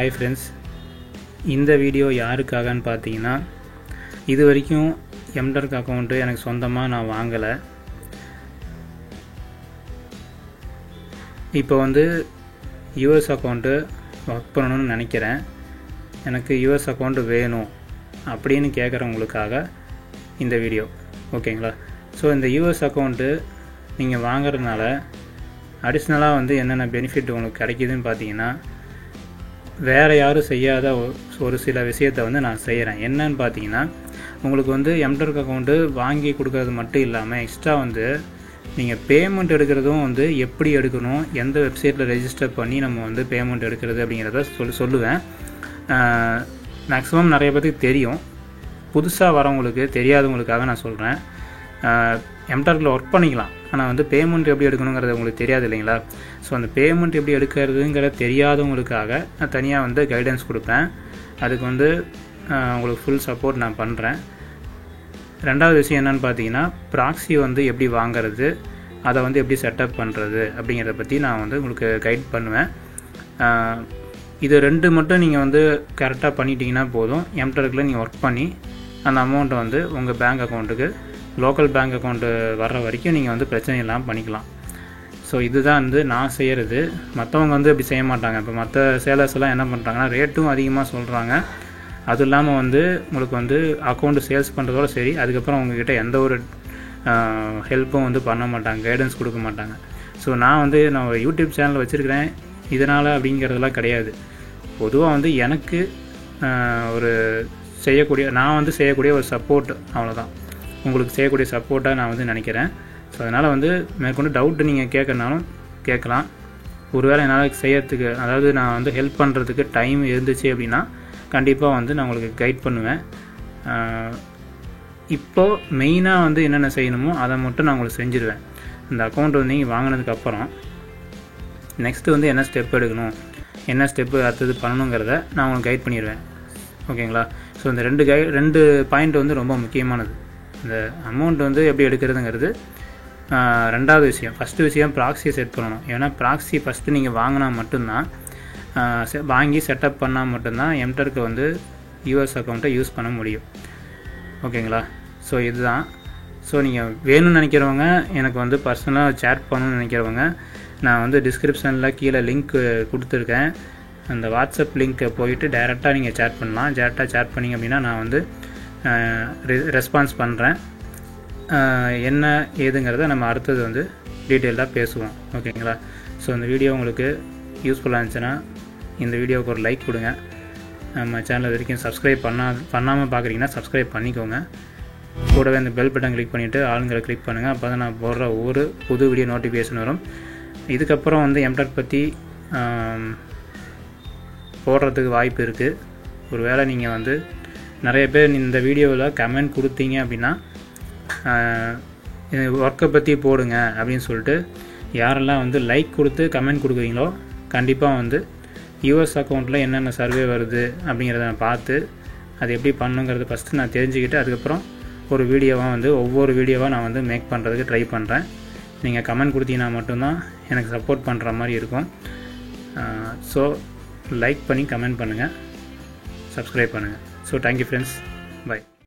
Hi friends, இந்த video யாருக்காகன்னு பார்த்தீங்கன்னா, இது வரைக்கும் எம்டர்க் அக்கௌண்ட்டு எனக்கு சொந்தமாக நான் வாங்கலை. இப்போ யூஎஸ் அக்கௌண்ட்டு ஒர்க் பண்ணணும்னு நினைக்கிறேன். எனக்கு யூஎஸ் அக்கௌண்ட்டு வேணும் அப்படின்னு கேட்குறவங்களுக்காக இந்த வீடியோ, ஓகேங்களா? ஸோ இந்த யூஎஸ் அக்கௌண்ட்டு நீங்கள் வாங்குறதுனால அடிஷ்னலாக என்னென்ன பெனிஃபிட் உங்களுக்கு கிடைக்கிதுன்னு பார்த்தீங்கன்னா, வேறு யாரும் செய்யாத ஒரு சில விஷயத்தை நான் செய்கிறேன். என்னன்னு பார்த்தீங்கன்னா, உங்களுக்கு எம்டர்க் அக்கௌண்ட்டு வாங்கி கொடுக்கறது மட்டும் இல்லாமல் எக்ஸ்ட்ரா நீங்கள் பேமெண்ட் எடுக்கிறதும் எப்படி எடுக்கணும், எந்த வெப்சைட்டில் ரெஜிஸ்டர் பண்ணி நம்ம பேமெண்ட் எடுக்கிறது அப்படிங்கிறத சொல்லுவேன். மேக்ஸிமம் நிறைய பேருக்கு தெரியும், புதுசாக வரவங்களுக்கு தெரியாதவங்களுக்காக நான் சொல்கிறேன். எம்டர்க்கில் ஒர்க் பண்ணிக்கலாம், ஆனால் பேமெண்ட் எப்படி எடுக்கணுங்கிறது உங்களுக்கு தெரியாது இல்லைங்களா? ஸோ அந்த பேமெண்ட் எப்படி எடுக்கிறதுங்கிறத தெரியாதவங்களுக்காக நான் தனியாக கைடன்ஸ் கொடுப்பேன். அதுக்கு உங்களுக்கு ஃபுல் சப்போர்ட் நான் பண்ணுறேன். ரெண்டாவது விஷயம் என்னென்னு பார்த்தீங்கன்னா, ப்ராக்ஸி எப்படி வாங்கிறது, அதை எப்படி செட்டப் பண்ணுறது அப்படிங்கிறத பற்றி நான் உங்களுக்கு கைட் பண்ணுவேன். இது ரெண்டு மட்டும் நீங்கள் கரெக்டாக பண்ணிட்டீங்கன்னா போதும். எம்டர்க்கில் நீங்கள் ஒர்க் பண்ணி அந்த அமௌண்ட்டை உங்கள் பேங்க் அக்கௌண்ட்டுக்கு, லோக்கல் பேங்க் அக்கௌண்ட்டு வர்ற வரைக்கும் நீங்கள் பிரச்சனை இல்லாமல் பண்ணிக்கலாம். ஸோ இதுதான் நான் செய்கிறது. மற்றவங்க இப்படி செய்ய மாட்டாங்க. இப்போ மற்ற சேலர்ஸ் எல்லாம் என்ன பண்ணுறாங்கன்னா, ரேட்டும் அதிகமாக சொல்கிறாங்க. அதுவும் இல்லாமல் உங்களுக்கு அக்கௌண்ட்டு சேல்ஸ் பண்ணுறதோட சரி, அதுக்கப்புறம் உங்ககிட்ட எந்த ஒரு ஹெல்ப்பும் பண்ண மாட்டாங்க, கைடன்ஸ் கொடுக்க மாட்டாங்க. ஸோ நான் நான் ஒரு யூடியூப் சேனல் வச்சுருக்கிறேன், இதனால் அப்படிங்கிறதெல்லாம் கிடையாது. பொதுவாக எனக்கு ஒரு நான் செய்யக்கூடிய ஒரு சப்போர்ட், அவ்வளோதான். உங்களுக்கு செய்யக்கூடிய சப்போர்ட்டாக நான் நினைக்கிறேன். ஸோ அதனால் மேற்கொண்டு டவுட்டு நீங்கள் கேட்கறனாலும் கேட்கலாம். ஒருவேளை என்னால் செய்யறதுக்கு, அதாவது நான் ஹெல்ப் பண்ணுறதுக்கு டைம் இருந்துச்சு அப்படின்னா கண்டிப்பாக நான் உங்களுக்கு கைட் பண்ணுவேன். இப்போது மெயினாக என்னென்ன செய்யணுமோ அதை மட்டும் நான் உங்களுக்கு செஞ்சுருவேன். இந்த அக்கௌண்ட் நீங்கள் வாங்கினதுக்கப்புறம் நெக்ஸ்ட்டு என்ன ஸ்டெப் எடுக்கணும், என்ன ஸ்டெப்பு அடுத்தது பண்ணணுங்கிறத நான் உங்களுக்கு கைட் பண்ணிடுவேன், ஓகேங்களா? ஸோ இந்த ரெண்டு பாயிண்ட் ரொம்ப முக்கியமானது. இந்த அமௌண்ட் எப்படி எடுக்கிறதுங்கிறது ரெண்டாவது விஷயம். ஃபஸ்ட்டு விஷயம் ப்ராக்ஸியை செட் பண்ணணும். ஏன்னா ப்ராக்ஸி ஃபஸ்ட்டு நீங்கள் வாங்கினா மட்டும்தான், வாங்கி செட்டப் பண்ணால் மட்டும்தான் எம்டர்க்கு யூஎஸ் அக்கௌண்ட்டை யூஸ் பண்ண முடியும், ஓகேங்களா? ஸோ இதுதான். ஸோ நீங்கள் வேணும்னு நினைக்கிறவங்க, எனக்கு பர்சனலாக சேட் பண்ணணும்னு நினைக்கிறவங்க, நான் டிஸ்கிரிப்ஷனில் கீழே லிங்க் கொடுத்துருக்கேன். அந்த வாட்ஸ்அப் லிங்க்கை போயிட்டு டைரெக்டாக நீங்கள் சேட் பண்ணலாம். டைரெக்டாக சேட் பண்ணிங்க அப்படின்னா நான் ரெஸ்பான்ஸ் பண்ணுறேன். என்ன ஏதுங்கிறத நம்ம அடுத்தது டீட்டெயிலாக பேசுவோம், ஓகேங்களா? ஸோ இந்த வீடியோ உங்களுக்கு யூஸ்ஃபுல்லாக இருந்துச்சுன்னா இந்த வீடியோவுக்கு ஒரு லைக் கொடுங்க. நம்ம சேனல் வரைக்கும் சப்ஸ்கிரைப் பண்ணாமல் பார்க்குறீங்கன்னா சப்ஸ்கிரைப் பண்ணிக்கோங்க. கூடவே இந்த பெல் பட்டன் கிளிக் பண்ணிவிட்டு ஆளுங்களை கிளிக் பண்ணுங்கள். அப்போ தான் நான் போடுற ஒவ்வொரு புது வீடியோ நோட்டிஃபிகேஷன் வரும். இதுக்கப்புறம் எம்டர்க் பற்றி போடுறதுக்கு வாய்ப்பு இருக்குது. ஒரு வேளை நீங்கள் நிறைய பேர் இந்த வீடியோவில் கமெண்ட் கொடுத்தீங்க அப்படின்னா, ஒர்க்கை பற்றி போடுங்க அப்படின்னு சொல்லிட்டு யாரெல்லாம் லைக் கொடுத்து கமெண்ட் கொடுக்குறீங்களோ, கண்டிப்பாக யூஎஸ் அக்கௌண்ட்டில் என்னென்ன சர்வே வருது அப்படிங்கிறத நான் பார்த்து அது எப்படி பண்ணுங்கிறத ஃபஸ்ட்டு நான் தெரிஞ்சுக்கிட்டு, அதுக்கப்புறம் ஒரு வீடியோவாக ஒவ்வொரு வீடியோவாக நான் மேக் பண்ணுறதுக்கு ட்ரை பண்ணுறேன். நீங்கள் கமெண்ட் கொடுத்தீங்கன்னா மட்டும்தான் எனக்கு சப்போர்ட் பண்ணுற மாதிரி இருக்கும். ஸோ லைக் பண்ணி கமெண்ட் பண்ணுங்கள், சப்ஸ்கிரைப் பண்ணுங்கள். So thank you friends, by.